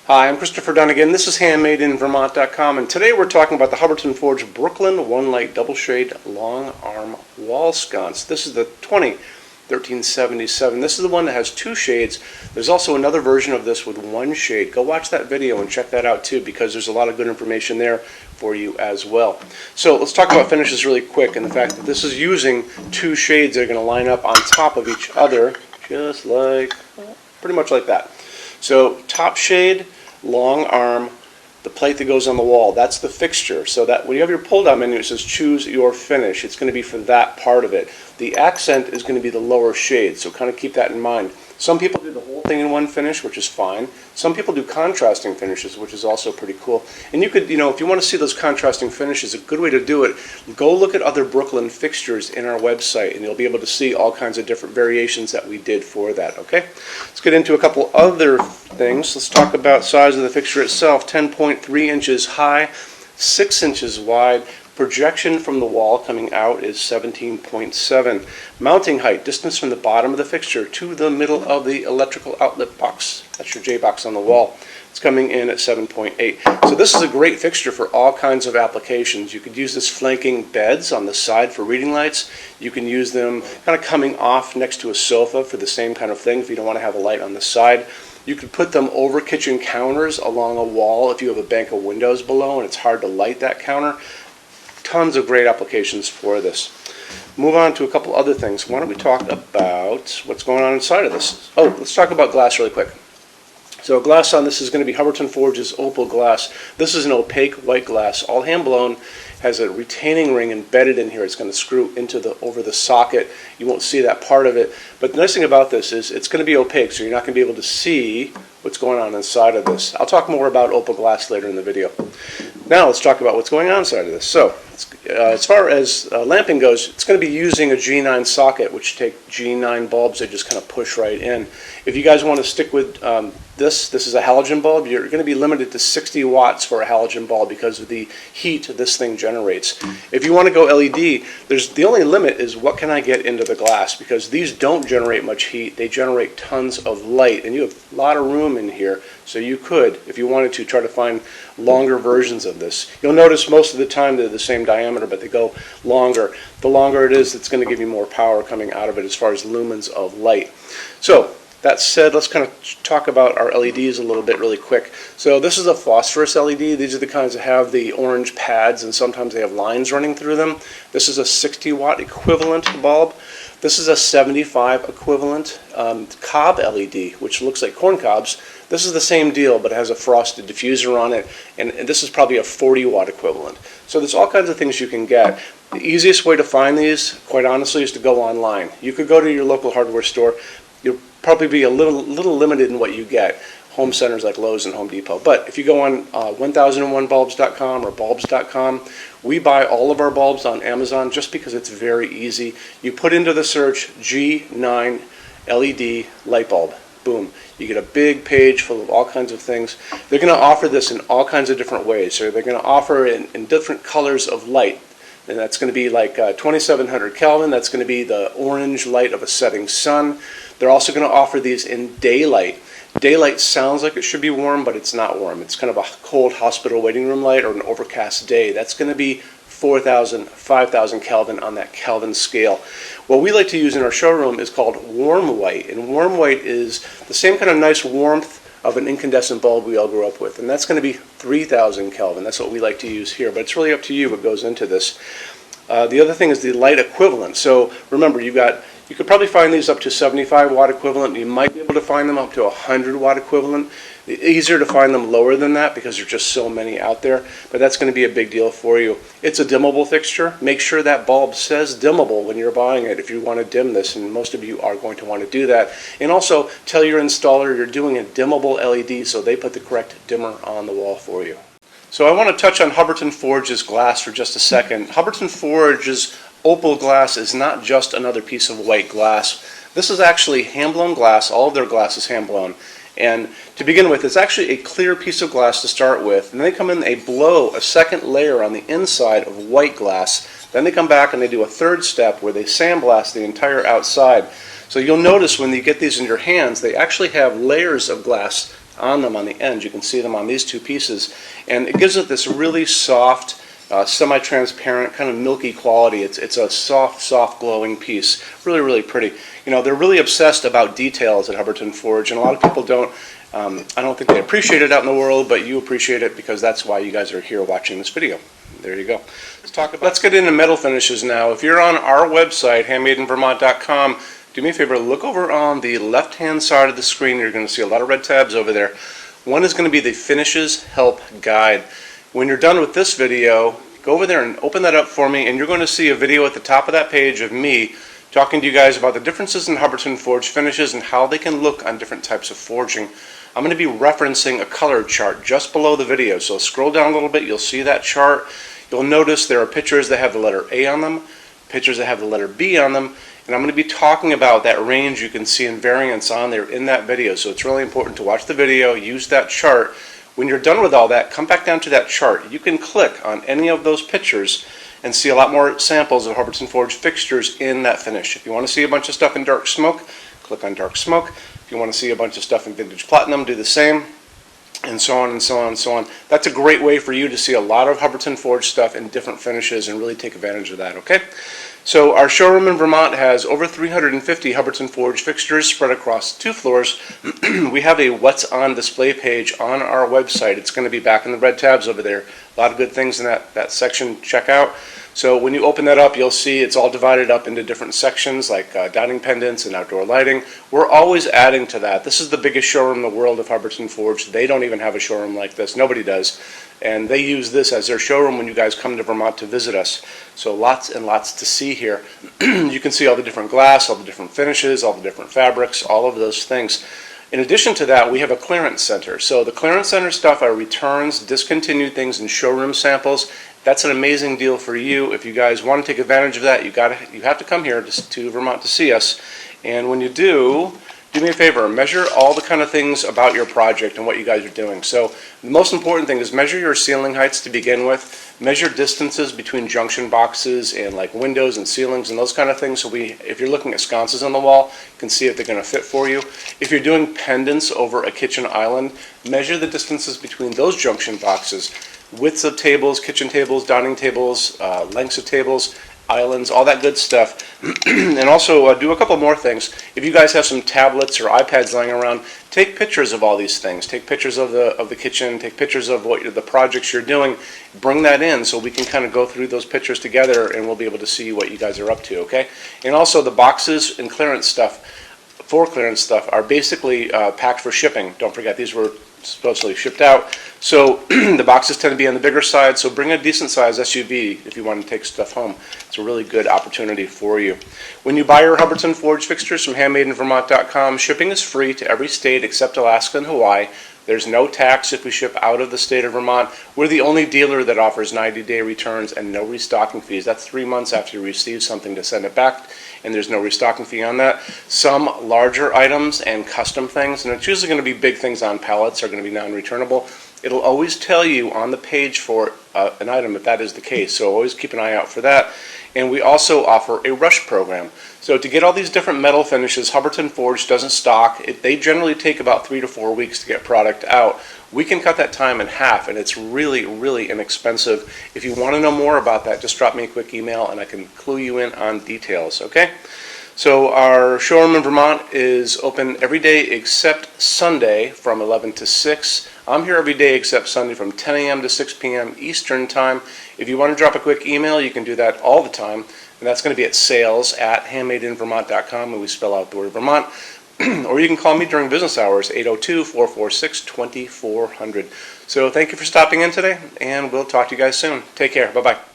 Hi, I'm Christopher Dunnigan. This is HandmadeInVermont.com, and today we're talking about the Hubbardton Forge Brooklyn One Light Double Shade Long Arm Wall Sconce. This is the 1377. This is the one that has two shades. There's also another version of this with one shade. Go watch that video and check that out too, because there's a lot of good information there for you as well. So let's talk about finishes really quick, and the fact that this is using two shades that are going to line up on top of each other, just like, pretty much like that. So top shade, long arm, the plate that goes on the wall, that's the fixture. So that when you have your pull down menu, it says choose your finish. It's going to be for that part of it. The accent is going to be the lower shade, so kind of keep that in mind. Some people do the whole thing in one finish, which is fine. Some people do contrasting finishes, which is also pretty cool. And you could, if you want to see those contrasting finishes, a good way to do it, go look at other Brooklyn fixtures in our website, and you'll be able to see all kinds of different variations that we did for that, okay? Let's get into a couple other things. Let's talk about size of the fixture itself. 10.3 inches high, 6 inches wide. Projection from the wall coming out is 17.7. Mounting height, distance from the bottom of the fixture to the middle of the electrical outlet box. That's your J box on the wall. It's coming in at 7.8. So this is a great fixture for all kinds of applications. You could use this flanking beds on the side for reading lights. You can use them kind of coming off next to a sofa for the same kind of thing if you don't want to have a light on the side. You could put them over kitchen counters along a wall if you have a bank of windows below and it's hard to light that counter. Tons of great applications for this. Move on to a couple other things. Why don't we talk about what's going on inside of this? Oh, let's talk about glass really quick. So glass on this is going to be Hubbardton Forge's opal glass. This is an opaque white glass, all hand blown, has a retaining ring embedded in here. It's going to screw into over the socket. You won't see that part of it. But the nice thing about this is it's going to be opaque, so you're not going to be able to see what's going on inside of this. I'll talk more about opal glass later in the video. Now let's talk about what's going on inside of this. So as far as lamping goes, it's going to be using a G9 socket, which take G9 bulbs that just kind of push right in. If you guys want to stick with this is a halogen bulb. You're going to be limited to 60 watts for a halogen bulb because of the heat this thing generates. If you want to go LED, the only limit is what can I get into the glass, because these don't generate much heat. They generate tons of light, and you have a lot of room in here, so you could, if you wanted to, try to find longer versions of this. You'll notice most of the time they're the same diameter, but they go longer. The longer it is, it's going to give you more power coming out of it as far as lumens of light. So that said, let's kind of talk about our LEDs a little bit really quick. So this is a phosphorus LED. These are the kinds that have the orange pads, and sometimes they have lines running through them. This is a 60 watt equivalent bulb. This is a 75 equivalent cob LED, which looks like corn cobs. This is the same deal, but it has a frosted diffuser on it, and this is probably a 40 watt equivalent. So there's all kinds of things you can get. The easiest way to find these, quite honestly, is to go online. You could go to your local hardware store. You'll probably be a little limited in what you get. Home centers like Lowe's and Home Depot. But if you go on 1001bulbs.com or bulbs.com, we buy all of our bulbs on Amazon just because it's very easy. You put into the search G9 LED light bulb. Boom. You get a big page full of all kinds of things. They're going to offer this in all kinds of different ways. So they're going to offer it in different colors of light. And that's going to be like 2700 Kelvin. That's going to be the orange light of a setting sun. They're also going to offer these in daylight. Daylight sounds like it should be warm, but it's not warm. It's kind of a cold hospital waiting room light or an overcast day. That's going to be 4,000, 5,000 Kelvin on that Kelvin scale. What we like to use in our showroom is called warm white. And warm white is the same kind of nice warmth of an incandescent bulb we all grew up with. And that's going to be 3,000 Kelvin. That's what we like to use here. But it's really up to you what goes into this. The other thing is the light equivalent. So remember, you could probably find these up to 75 watt equivalent. You might be able to find them up to 100 watt equivalent. It's easier to find them lower than that because there's just so many out there, but that's going to be a big deal for you. It's a dimmable fixture. Make sure that bulb says dimmable when you're buying it if you want to dim this, and most of you are going to want to do that. And also tell your installer you're doing a dimmable LED so they put the correct dimmer on the wall for you. So I want to touch on Hubbardton Forge's glass for just a second. Hubbardton Forge's opal glass is not just another piece of white glass. This is actually hand-blown glass. All of their glass is hand-blown. And to begin with, it's actually a clear piece of glass to start with. And then they come in, they blow a second layer on the inside of white glass. Then they come back and they do a third step where they sandblast the entire outside. So you'll notice when you get these in your hands, they actually have layers of glass on them on the ends. You can see them on these two pieces, and it gives it this really soft, semi-transparent, kind of milky quality. It's a soft glowing piece. Really, really pretty. You know, they're really obsessed about details at Hubbardton Forge, and a lot of people don't. I don't think they appreciate it out in the world, but you appreciate it because that's why you guys are here watching this video. There you go. Let's get into metal finishes now. If you're on our website, HandmadeInVermont.com, do me a favor, look over on the left-hand side of the screen. You're going to see a lot of red tabs over there. One is going to be the Finishes Help Guide. When you're done with this video, go over there and open that up for me, and you're going to see a video at the top of that page of me talking to you guys about the differences in Hubbardton Forge finishes and how they can look on different types of forging. I'm going to be referencing a color chart just below the video, so scroll down a little bit, you'll see that chart. You'll notice there are pictures that have the letter A on them, pictures that have the letter B on them, and I'm going to be talking about that range you can see in variance on there in that video. So it's really important to watch the video, use that chart. When you're done with all that, come back down to that chart. You can click on any of those pictures and see a lot more samples of Hubbardton Forge fixtures in that finish. If you want to see a bunch of stuff in dark smoke, click on dark smoke. If you want to see a bunch of stuff in vintage platinum, do the same, and so on and so on and so on. That's a great way for you to see a lot of Hubbardton Forge stuff in different finishes and really take advantage of that, okay? So our showroom in Vermont has over 350 Hubbardton Forge fixtures spread across 2 floors. We have a What's On display page on our website. It's going to be back in the red tabs over there. A lot of good things in that section. Check out. So when you open that up, you'll see it's all divided up into different sections like dining pendants and outdoor lighting. We're always adding to that. This is the biggest showroom in the world of Hubbardton Forge. They don't even have a showroom like this. Nobody does. And they use this as their showroom when you guys come to Vermont to visit us. So lots and lots to see here. You can see all the different glass, all the different finishes, all the different fabrics, all of those things. In addition to that, we have a clearance center. So the clearance center stuff are returns, discontinued things, and showroom samples. That's an amazing deal for you. If you guys want to take advantage of that, you have to come here to Vermont to see us. And when you do me a favor, measure all the kind of things about your project and what you guys are doing. So the most important thing is measure your ceiling heights to begin with. Measure distances between junction boxes and like windows and ceilings and those kind of things. So if you're looking at sconces on the wall, you can see if they're going to fit for you. If you're doing pendants over a kitchen island, measure the distances between those junction boxes. Widths of tables, kitchen tables, dining tables, lengths of tables, islands, all that good stuff. And also do a couple more things. If you guys have some tablets or iPads lying around, take pictures of all these things. Take pictures of the kitchen, take pictures of the projects you're doing. Bring that in so we can kind of go through those pictures together and we'll be able to see what you guys are up to, okay? And also the boxes and clearance stuff, for clearance stuff, are basically packed for shipping. Don't forget, these were supposedly shipped out. So the boxes tend to be on the bigger side, so bring a decent size SUV if you want to take stuff home. It's a really good opportunity for you. When you buy your Hubbardton Forge fixtures from HandmadeInVermont.com, shipping is free to every state except Alaska and Hawaii. There's no tax if we ship out of the state of Vermont. We're the only dealer that offers 90-day returns and no restocking fees. That's 3 months after you receive something to send it back, and there's no restocking fee on that. Some larger items and custom things, and it's usually going to be big things on pallets, are going to be non-returnable. It'll always tell you on the page for an item if that is the case, so always keep an eye out for that. And we also offer a rush program. So to get all these different metal finishes, Hubbardton Forge doesn't stock. They generally take about 3 to 4 weeks to get product out. We can cut that time in half, and it's really, really inexpensive. If you want to know more about that, just drop me a quick email and I can clue you in on details, okay? So our showroom in Vermont is open every day except Sunday from 11 to 6. I'm here every day except Sunday from 10 a.m. to 6 p.m. Eastern Time. If you want to drop a quick email, you can do that all the time. And that's going to be at sales@HandmadeInVermont.com, and we spell out the word Vermont. Or you can call me during business hours, 802-446-2400. So thank you for stopping in today, and we'll talk to you guys soon. Take care. Bye-bye.